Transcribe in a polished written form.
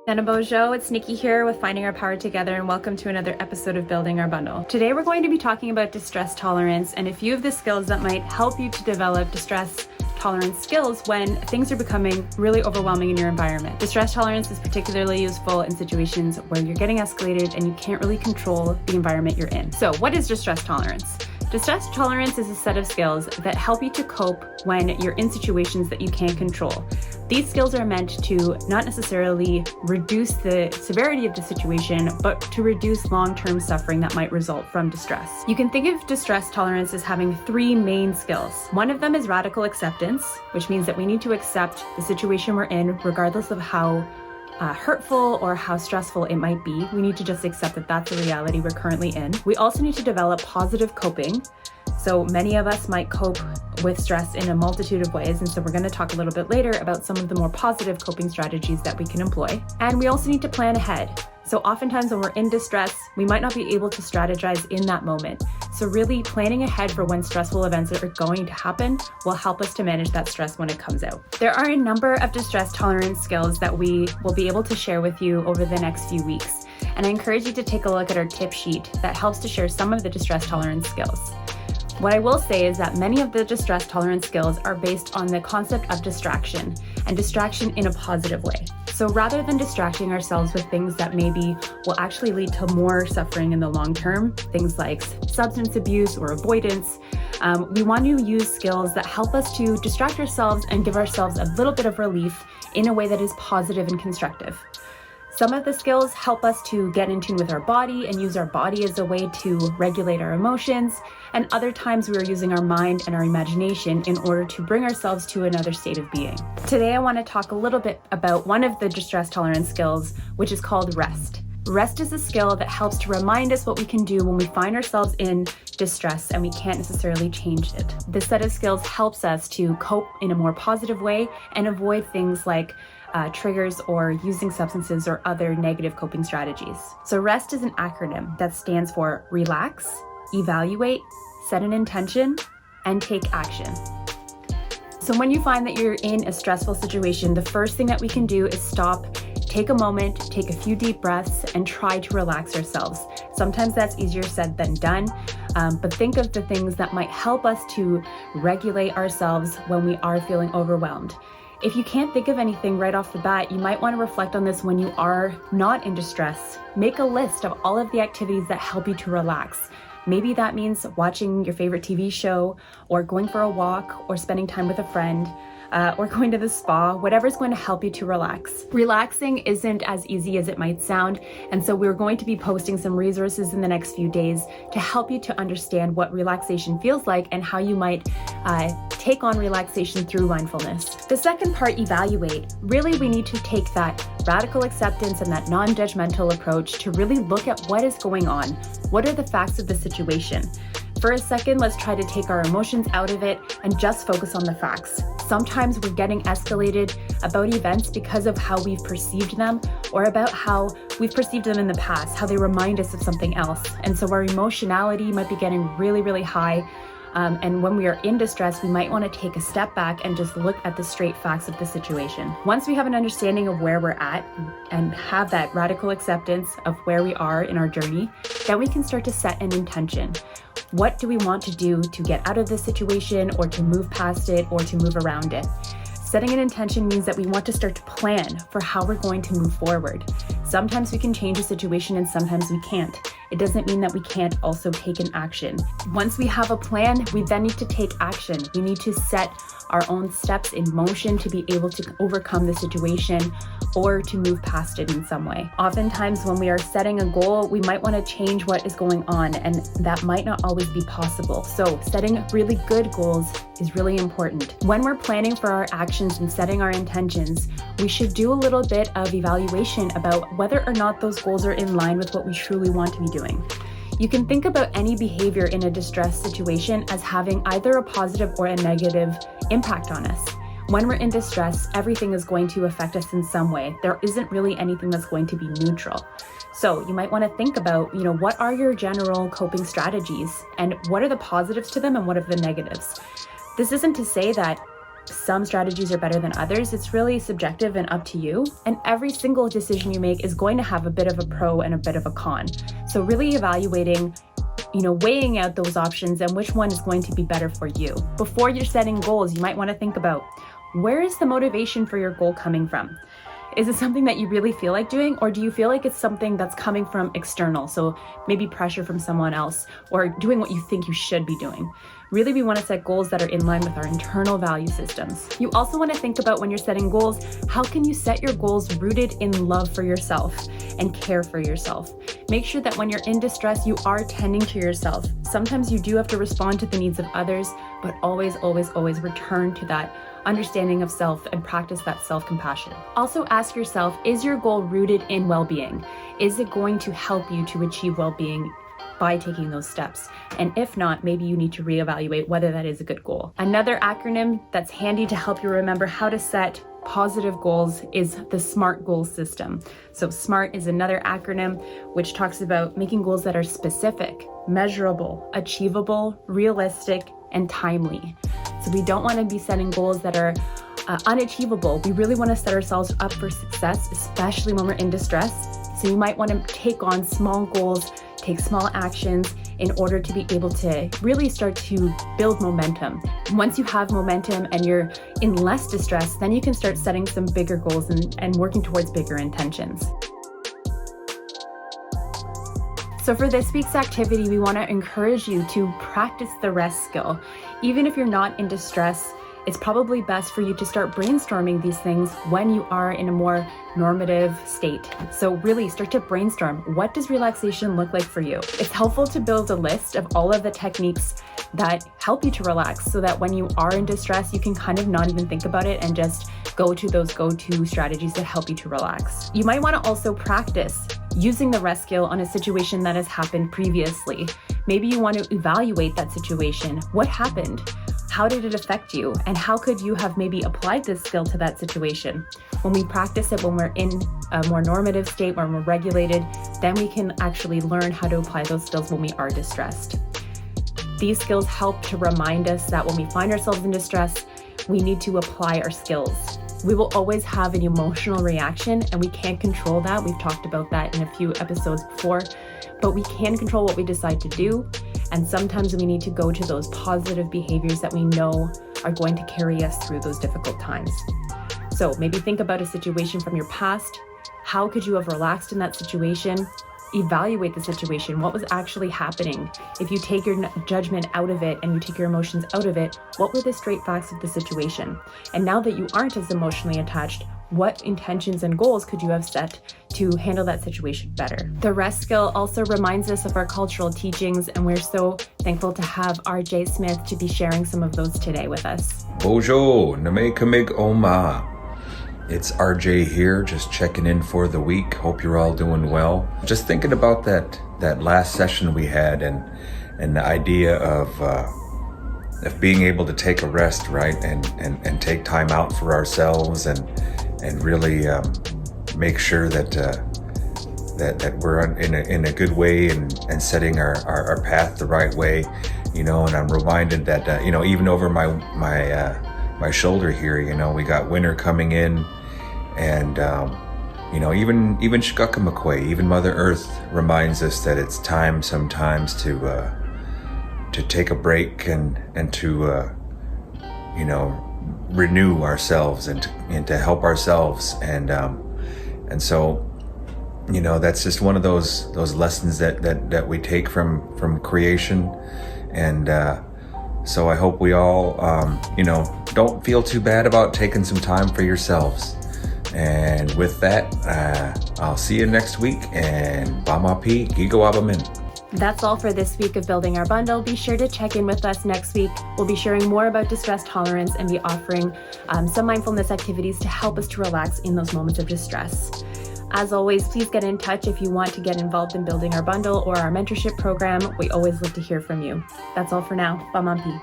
Bonjour, it's Nikki here with Finding Our Power Together, and welcome to another episode of Building Our Bundle. Today we're going to be talking about distress tolerance and a few of the skills that might help you to develop distress tolerance skills when things are becoming really overwhelming in your environment. Distress tolerance is particularly useful in situations where you're getting escalated and you can't really control the environment you're in. So what is distress tolerance? Distress tolerance is a set of skills that help you to cope when you're in situations that you can't control. These skills are meant to not necessarily reduce the severity of the situation, but to reduce long-term suffering that might result from distress. You can think of distress tolerance as having three main skills. One of them is radical acceptance, which means that we need to accept the situation we're in regardless of how hurtful or how stressful it might be. We need to just accept that that's the reality we're currently in. We also need to develop positive coping. So many of us might cope with stress in a multitude of ways, and so we're going to talk a little bit later about some of the more positive coping strategies that we can employ. And we also need to plan ahead. So oftentimes when we're in distress, we might not be able to strategize in that moment. So really planning ahead for when stressful events are going to happen will help us to manage that stress when it comes out. There are a number of distress tolerance skills that we will be able to share with you over the next few weeks. And I encourage you to take a look at our tip sheet that helps to share some of the distress tolerance skills. What I will say is that many of the distress tolerance skills are based on the concept of distraction, and distraction in a positive way. So rather than distracting ourselves with things that maybe will actually lead to more suffering in the long term, things like substance abuse or avoidance, we want to use skills that help us to distract ourselves and give ourselves a little bit of relief in a way that is positive and constructive. Some of the skills help us to get in tune with our body and use our body as a way to regulate our emotions, and other times we are using our mind and our imagination in order to bring ourselves to another state of being. Today I want to talk a little bit about one of the distress tolerance skills, which is called rest. Rest is a skill that helps to remind us what we can do when we find ourselves in distress and we can't necessarily change it. This set of skills helps us to cope in a more positive way and avoid things like triggers or using substances or other negative coping strategies. So REST is an acronym that stands for relax, evaluate, set an intention, and take action. So when you find that you're in a stressful situation, the first thing that we can do is stop, take a moment, take a few deep breaths, and try to relax ourselves. Sometimes that's easier said than done, but think of the things that might help us to regulate ourselves when we are feeling overwhelmed. If you can't think of anything right off the bat, you might want to reflect on this when you are not in distress. Make a list of all of the activities that help you to relax. Maybe that means watching your favorite TV show, or going for a walk, or spending time with a friend, or going to the spa, whatever's going to help you to relax. Relaxing isn't as easy as it might sound, and so we're going to be posting some resources in the next few days to help you to understand what relaxation feels like and how you might take on relaxation through mindfulness. The second part, evaluate. Really, we need to take that radical acceptance and that non-judgmental approach to really look at what is going on. What are the facts of the situation? For a second, let's try to take our emotions out of it and just focus on the facts. Sometimes we're getting escalated about events because of how we've perceived them, or about how we've perceived them in the past, how they remind us of something else. And so our emotionality might be getting really, really high. And when we are in distress, we might want to take a step back and just look at the straight facts of the situation. Once we have an understanding of where we're at and have that radical acceptance of where we are in our journey, then we can start to set an intention. What do we want to do to get out of this situation, or to move past it, or to move around it? Setting an intention means that we want to start to plan for how we're going to move forward. Sometimes we can change a situation and sometimes we can't. It doesn't mean that we can't also take an action. Once we have a plan, we then need to take action. We need to set our own steps in motion to be able to overcome the situation or to move past it in some way. Oftentimes when we are setting a goal, we might want to change what is going on, and that might not always be possible. So setting really good goals is really important. When we're planning for our actions and setting our intentions, we should do a little bit of evaluation about whether or not those goals are in line with what we truly want to be doing. You can think about any behavior in a distress situation as having either a positive or a negative impact on us. When we're in distress, everything is going to affect us in some way. There isn't really anything that's going to be neutral. So you might want to think about, what are your general coping strategies and what are the positives to them and what are the negatives? This isn't to say that some strategies are better than others. It's really subjective and up to you. And every single decision you make is going to have a bit of a pro and a bit of a con. So really evaluating, weighing out those options and which one is going to be better for you. Before you're setting goals, you might want to think about, where is the motivation for your goal coming from? Is it something that you really feel like doing, or do you feel like it's something that's coming from external? So maybe pressure from someone else, or doing what you think you should be doing. Really, we want to set goals that are in line with our internal value systems. You also want to think about, when you're setting goals, how can you set your goals rooted in love for yourself and care for yourself? Make sure that when you're in distress, you are tending to yourself. Sometimes you do have to respond to the needs of others, but always, always, always return to that understanding of self and practice that self-compassion. Also ask yourself, is your goal rooted in well-being? Is it going to help you to achieve well-being by taking those steps? And if not, maybe you need to reevaluate whether that is a good goal. Another acronym that's handy to help you remember how to set positive goals is the SMART goal system. So SMART is another acronym which talks about making goals that are specific, measurable, achievable, realistic, and timely. So we don't want to be setting goals that are unachievable. We really want to set ourselves up for success, especially when we're in distress. So you might want to take on small goals, take small actions in order to be able to really start to build momentum. Once you have momentum and you're in less distress, then you can start setting some bigger goals and working towards bigger intentions. So for this week's activity, we want to encourage you to practice the rest skill. Even if you're not in distress, it's probably best for you to start brainstorming these things when you are in a more normative state. So really start to brainstorm, what does relaxation look like for you? It's helpful to build a list of all of the techniques that help you to relax, so that when you are in distress, you can kind of not even think about it and just go to those go-to strategies that help you to relax. You might want to also practice using the rest skill on a situation that has happened previously. Maybe you want to evaluate that situation. What happened? How did it affect you? And how could you have maybe applied this skill to that situation? When we practice it, when we're in a more normative state, when we're regulated, then we can actually learn how to apply those skills when we are distressed. These skills help to remind us that when we find ourselves in distress, we need to apply our skills. We will always have an emotional reaction, and we can't control that. We've talked about that in a few episodes before, but we can control what we decide to do. And sometimes we need to go to those positive behaviors that we know are going to carry us through those difficult times. So maybe think about a situation from your past. How could you have relaxed in that situation? Evaluate the situation. What was actually happening? If you take your judgment out of it and you take your emotions out of it, what were the straight facts of the situation? And now that you aren't as emotionally attached, what intentions and goals could you have set to handle that situation better? The rest skill also reminds us of our cultural teachings, and we're so thankful to have RJ Smith to be sharing some of those today with us. Bonjour, name kamig oma. It's RJ here, just checking in for the week. Hope you're all doing well. Just thinking about that last session we had, and the idea of being able to take a rest, right, and take time out for ourselves, and really make sure that we're in a good way and setting our path the right way, And I'm reminded that even over my shoulder here, we got winter coming in, and even Shkakamakwe, even Mother Earth reminds us that it's time sometimes to take a break and to renew ourselves and to help ourselves, and so that's just one of those lessons that we take from creation, and so I hope we all don't feel too bad about taking some time for yourselves. And with that, I'll see you next week, and Bamapi Gigo Abamin. That's all for this week of Building Our Bundle. Be sure to check in with us next week. We'll be sharing more about distress tolerance and be offering some mindfulness activities to help us to relax in those moments of distress. As always, please get in touch if you want to get involved in Building Our Bundle or our mentorship program. We always love to hear from you. That's all for now. Bamampi.